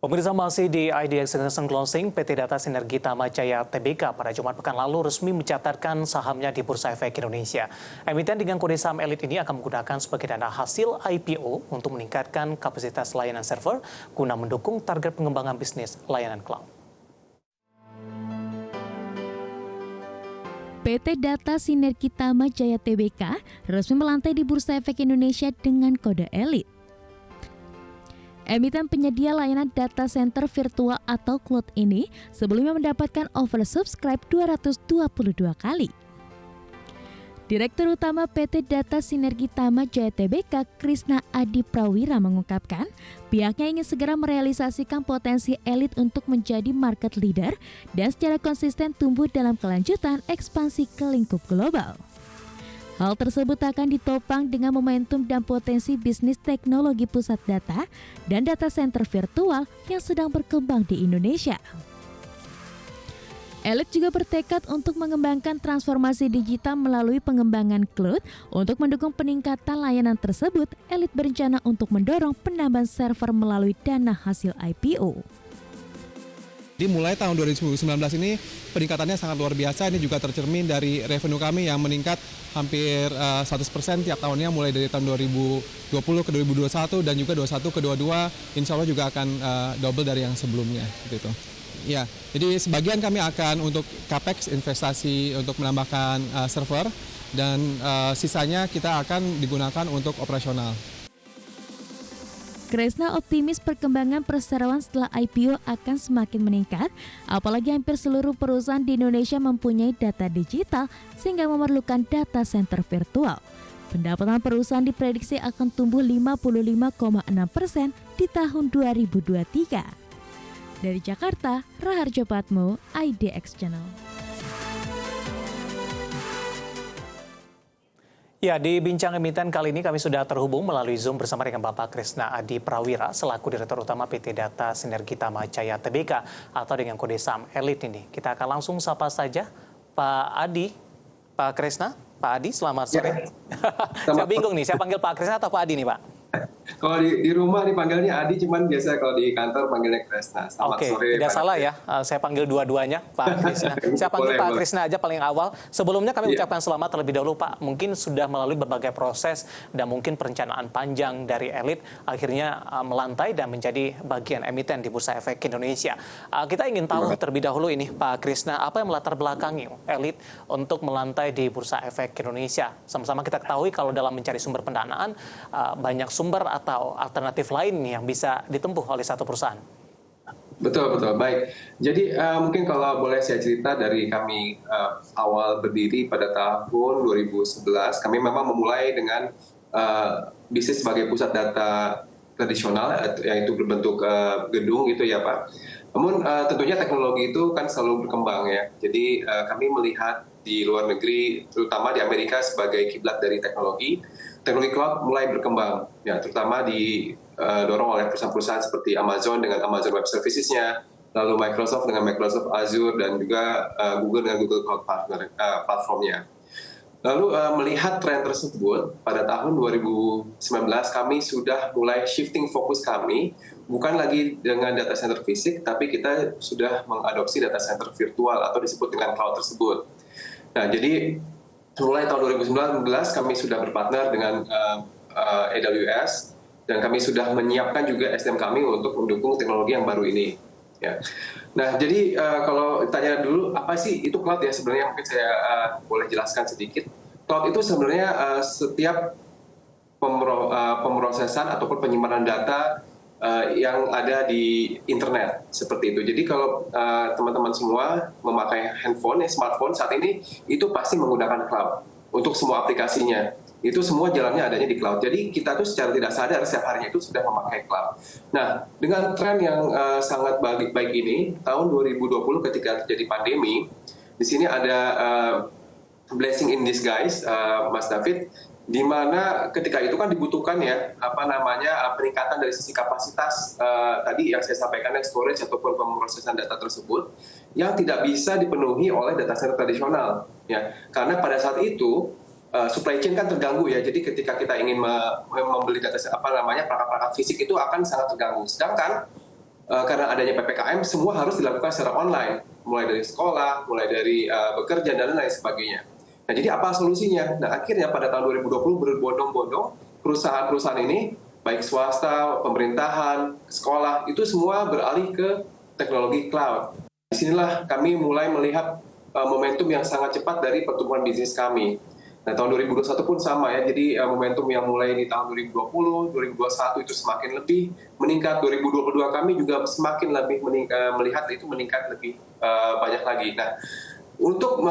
Pemirsa masih di IDX International Closing, PT Data Sinergi Tama Jaya Tbk pada Jumat pekan lalu resmi mencatatkan sahamnya di Bursa Efek Indonesia. Emiten dengan kode saham elit ini akan menggunakan sebagai dana hasil IPO untuk meningkatkan kapasitas layanan server guna mendukung target pengembangan bisnis layanan cloud. PT Data Sinergi Tama Jaya Tbk resmi melantai di Bursa Efek Indonesia dengan kode elit. Emiten penyedia layanan data center virtual atau cloud ini sebelumnya mendapatkan oversubscribe 222 kali. Direktur Utama PT Data Sinergi Tama Jaya Tbk, Krisna Adi Prawira mengungkapkan, pihaknya ingin segera merealisasikan potensi elit untuk menjadi market leader dan secara konsisten tumbuh dalam kelanjutan ekspansi ke lingkup global. Hal tersebut akan ditopang dengan momentum dan potensi bisnis teknologi pusat data dan data center virtual yang sedang berkembang di Indonesia. Elit juga bertekad untuk mengembangkan transformasi digital melalui pengembangan cloud. Untuk mendukung peningkatan layanan tersebut, Elit berencana untuk mendorong penambahan server melalui dana hasil IPO. Jadi mulai tahun 2019 ini peningkatannya sangat luar biasa. Ini juga tercermin dari revenue kami yang meningkat hampir 100% tiap tahunnya, mulai dari tahun 2020 ke 2021 dan juga 21 ke 22 insya Allah juga akan double dari yang sebelumnya. Gitu. Ya, jadi sebagian kami akan untuk capex investasi untuk menambahkan server dan sisanya kita akan digunakan untuk operasional. Krisna optimis perkembangan perseroan setelah IPO akan semakin meningkat, apalagi hampir seluruh perusahaan di Indonesia mempunyai data digital sehingga memerlukan data center virtual. Pendapatan perusahaan diprediksi akan tumbuh 55,6% di tahun 2023. Dari Jakarta, Raharjo Patmo, IDX Channel. Ya, di Bincang Emiten kali ini kami sudah terhubung melalui Zoom bersama dengan Bapak Krisna Adi Prawira selaku Direktur Utama PT Data Sinergi Tama Jaya Tbk atau dengan kode saham elit ini. Kita akan langsung sapa saja Pak Adi, Pak Krisna. Pak Adi, selamat sore. Ya. Saya bingung nih, saya panggil Pak Krisna atau Pak Adi nih Pak? Kalau di rumah dipanggilnya Adi, cuman biasa kalau di kantor panggilnya Krisna. Selamat sore. Tidak salah ya, saya panggil dua-duanya Pak Krisna. Saya panggil Pak Krisna aja paling awal. Sebelumnya kami ucapkan selamat terlebih dahulu Pak. Mungkin sudah melalui berbagai proses dan mungkin perencanaan panjang dari elit akhirnya melantai dan menjadi bagian emiten di Bursa Efek Indonesia. Kita ingin tahu terlebih dahulu ini Pak Krisna, apa yang melatar belakangi elit untuk melantai di Bursa Efek Indonesia. Sama-sama kita ketahui kalau dalam mencari sumber pendanaan banyak sumber atau alternatif lain yang bisa ditempuh oleh satu perusahaan. Betul. Baik. Jadi mungkin kalau boleh saya cerita dari kami awal berdiri pada tahun 2011, kami memang memulai dengan bisnis sebagai pusat data tradisional, yaitu berbentuk gedung gitu ya Pak. Namun tentunya teknologi itu kan selalu berkembang ya. Jadi kami melihat di luar negeri, terutama di Amerika sebagai kiblat dari teknologi cloud mulai berkembang, ya, terutama didorong oleh perusahaan-perusahaan seperti Amazon dengan Amazon Web Services-nya, lalu Microsoft dengan Microsoft Azure, dan juga Google dengan Google Cloud Platform-nya. Lalu melihat tren tersebut, pada tahun 2019 kami sudah mulai shifting fokus kami, bukan lagi dengan data center fisik, tapi kita sudah mengadopsi data center virtual atau disebut dengan cloud tersebut. Nah, jadi mulai tahun 2019 kami sudah berpartner dengan AWS dan kami sudah menyiapkan juga SDM kami untuk mendukung teknologi yang baru ini. Ya. Nah, jadi kalau ditanya dulu apa sih itu cloud ya, sebenarnya mungkin saya boleh jelaskan sedikit. Cloud itu sebenarnya setiap pemrosesan ataupun penyimpanan data yang ada di internet seperti itu. Jadi kalau teman-teman semua memakai handphone, smartphone saat ini itu pasti menggunakan cloud untuk semua aplikasinya. Itu semua jalannya adanya di cloud. Jadi kita tuh secara tidak sadar setiap harinya itu sudah memakai cloud. Nah, dengan tren yang sangat baik ini, tahun 2020 ketika terjadi pandemi, di sini ada blessing in disguise, Mas David, di mana ketika itu kan dibutuhkan ya peningkatan dari sisi kapasitas tadi yang saya sampaikan, storage ataupun pemrosesan data tersebut yang tidak bisa dipenuhi oleh data center tradisional ya, karena pada saat itu supply chain kan terganggu ya. Jadi ketika kita ingin membeli data perangkat-perangkat fisik itu akan sangat terganggu, sedangkan karena adanya PPKM semua harus dilakukan secara online, mulai dari sekolah, mulai dari bekerja dan lain sebagainya. Nah, jadi apa solusinya? Nah, akhirnya pada tahun 2020 berbondong-bondong perusahaan-perusahaan ini, baik swasta, pemerintahan, sekolah, itu semua beralih ke teknologi cloud. Disinilah kami mulai melihat momentum yang sangat cepat dari pertumbuhan bisnis kami. Nah, tahun 2021 pun sama ya, jadi momentum yang mulai di tahun 2020, 2021 itu semakin lebih meningkat, 2022 kami juga semakin lebih melihat itu meningkat lebih banyak lagi. Nah, untuk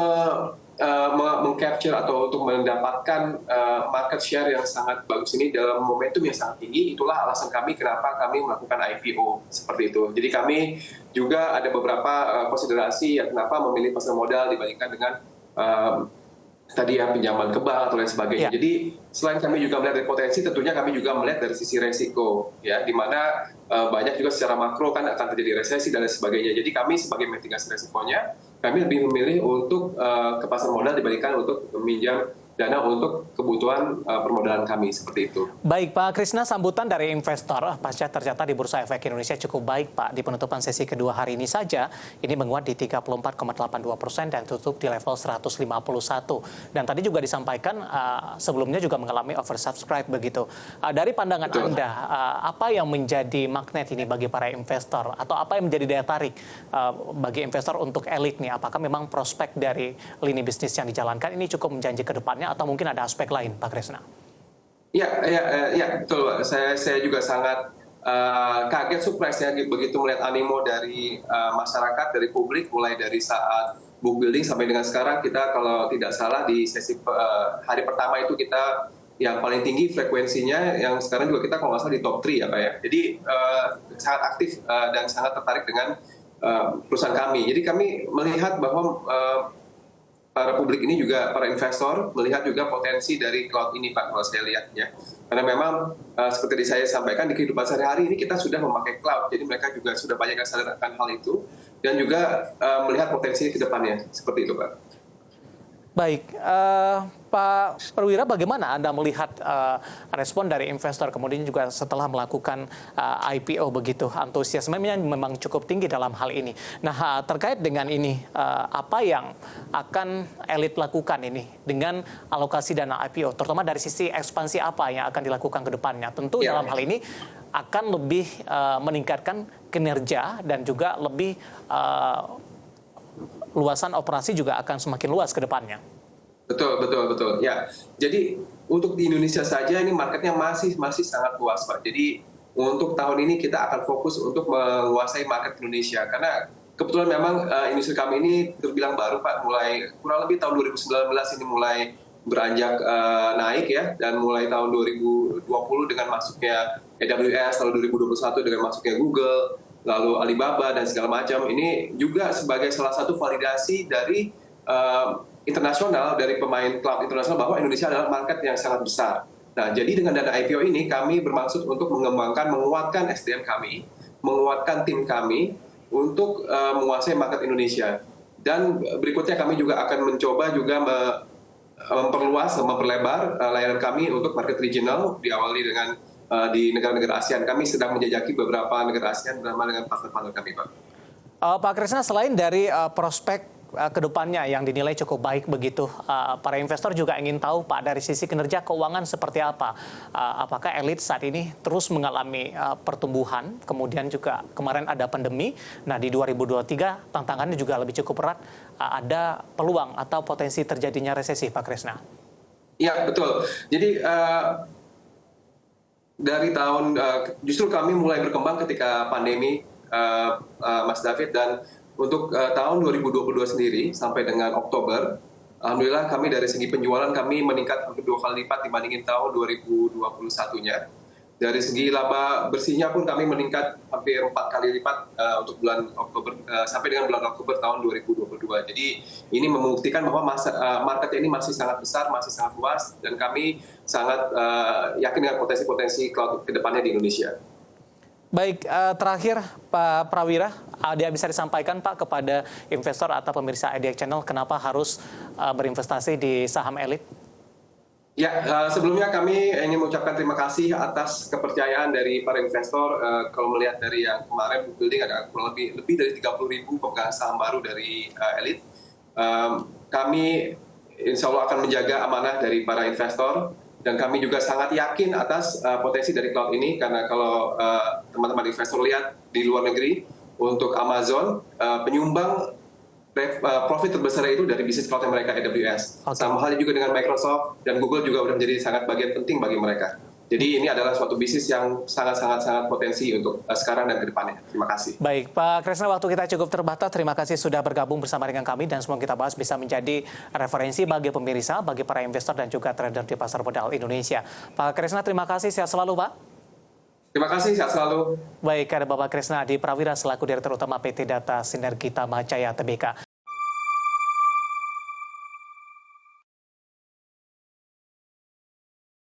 meng-capture atau untuk mendapatkan market share yang sangat bagus ini dalam momentum yang sangat tinggi, itulah alasan kami kenapa kami melakukan IPO seperti itu. Jadi kami juga ada beberapa konsiderasi ya kenapa memilih pasar modal dibandingkan dengan tadi ya pinjaman ke bank atau lain sebagainya. Ya. Jadi selain kami juga melihat dari potensi, tentunya kami juga melihat dari sisi resiko, ya, di mana banyak juga secara makro kan akan terjadi resesi dan lain sebagainya. Jadi kami sebagai mitigasi resikonya, kami lebih memilih untuk ke pasar modal dibandingkan untuk meminjam dana untuk kebutuhan permodalan kami seperti itu. Baik Pak Krisna, sambutan dari investor pasca tercatat di Bursa Efek Indonesia cukup baik Pak. Di penutupan sesi kedua hari ini saja, ini menguat di 34,82% dan tutup di level 151. Dan tadi juga disampaikan sebelumnya juga mengalami oversubscribe begitu. Dari pandangan Betul. Anda, apa yang menjadi magnet ini bagi para investor? Atau apa yang menjadi daya tarik bagi investor untuk elit nih? Apakah memang prospek dari lini bisnis yang dijalankan ini cukup menjanji ke depannya? Atau mungkin ada aspek lain, Pak Krisna? Ya, betul. Saya juga sangat kaget, surprise ya, begitu melihat animo dari masyarakat, dari publik, mulai dari saat book building sampai dengan sekarang. Kita kalau tidak salah di sesi hari pertama itu kita yang paling tinggi frekuensinya, yang sekarang juga kita kalau nggak salah di top 3 ya Pak ya. Jadi sangat aktif dan sangat tertarik dengan perusahaan kami. Jadi kami melihat bahwa para publik ini juga, para investor melihat juga potensi dari cloud ini Pak, kalau saya lihat ya. Karena memang seperti saya sampaikan di kehidupan sehari-hari ini kita sudah memakai cloud, jadi mereka juga sudah banyak yang sadar akan hal itu dan juga melihat potensi ke depannya, seperti itu Pak. Baik, Pak Prawira, bagaimana Anda melihat respon dari investor kemudian juga setelah melakukan IPO begitu antusiasmenya memang cukup tinggi dalam hal ini. Nah, terkait dengan ini, apa yang akan elit lakukan ini dengan alokasi dana IPO, terutama dari sisi ekspansi apa yang akan dilakukan ke depannya? Tentu dalam hal ini akan lebih meningkatkan kinerja dan juga lebih luasan operasi juga akan semakin luas ke depannya. Betul. Ya, jadi untuk di Indonesia saja ini marketnya masih sangat luas Pak. Jadi untuk tahun ini kita akan fokus untuk menguasai market Indonesia karena kebetulan memang industri kami ini terbilang baru Pak. Mulai kurang lebih tahun 2019 ini mulai beranjak naik ya, dan mulai tahun 2020 dengan masuknya AWS, lalu 2021 dengan masuknya Google, lalu Alibaba dan segala macam, ini juga sebagai salah satu validasi dari internasional, dari pemain cloud internasional bahwa Indonesia adalah market yang sangat besar. Nah, jadi dengan dana IPO ini kami bermaksud untuk menguatkan SDM kami, menguatkan tim kami untuk menguasai market Indonesia. Dan berikutnya kami juga akan mencoba juga memperlebar layanan kami untuk market regional, diawali dengan di negara-negara ASEAN. Kami sedang menjajaki beberapa negara ASEAN bersama dengan partner-partner kami, Pak. Pak Krisna, selain dari prospek kedepannya yang dinilai cukup baik begitu, para investor juga ingin tahu Pak dari sisi kinerja keuangan seperti apa. Apakah elit saat ini terus mengalami pertumbuhan, kemudian juga kemarin ada pandemi. Nah, di 2023 tantangannya juga lebih cukup berat. Ada peluang atau potensi terjadinya resesi, Pak Krisna? Iya, betul. Jadi dari tahun justru kami mulai berkembang ketika pandemi, Mas David, dan untuk tahun 2022 sendiri sampai dengan Oktober, alhamdulillah kami dari segi penjualan kami meningkat hampir 2 kali lipat dibandingin tahun 2021-nya. Dari segi laba bersihnya pun kami meningkat hampir 4 kali lipat untuk bulan Oktober sampai dengan bulan Oktober tahun 2022. Jadi ini membuktikan bahwa market ini masih sangat besar, masih sangat luas, dan kami sangat yakin dengan potensi-potensi cloud ke depannya di Indonesia. Baik, terakhir Pak Prawira, ada bisa disampaikan Pak kepada investor atau pemirsa IDX Channel kenapa harus berinvestasi di saham elit? Ya, sebelumnya kami ingin mengucapkan terima kasih atas kepercayaan dari para investor. Kalau melihat dari yang kemarin book building ada kurang lebih dari 30.000 pemegang saham baru dari Elite. Kami insya Allah akan menjaga amanah dari para investor dan kami juga sangat yakin atas potensi dari cloud ini karena kalau teman-teman investor lihat di luar negeri untuk Amazon penyumbang profit terbesar itu dari bisnis cloud mereka AWS. Okay. Sama halnya juga dengan Microsoft dan Google juga sudah menjadi sangat bagian penting bagi mereka. Jadi ini adalah suatu bisnis yang sangat potensi untuk sekarang dan ke depannya. Terima kasih. Baik, Pak Kresna, waktu kita cukup terbatas. Terima kasih sudah bergabung bersama dengan kami dan semua kita bahas bisa menjadi referensi bagi pemirsa, bagi para investor dan juga trader di pasar modal Indonesia. Pak Kresna, terima kasih. Sehat selalu, Pak. Terima kasih, sehat selalu. Baik, ada Bapak Kresna Adi Prawira selaku Direktur Utama PT Data Sinergi Tama Jaya Tbk.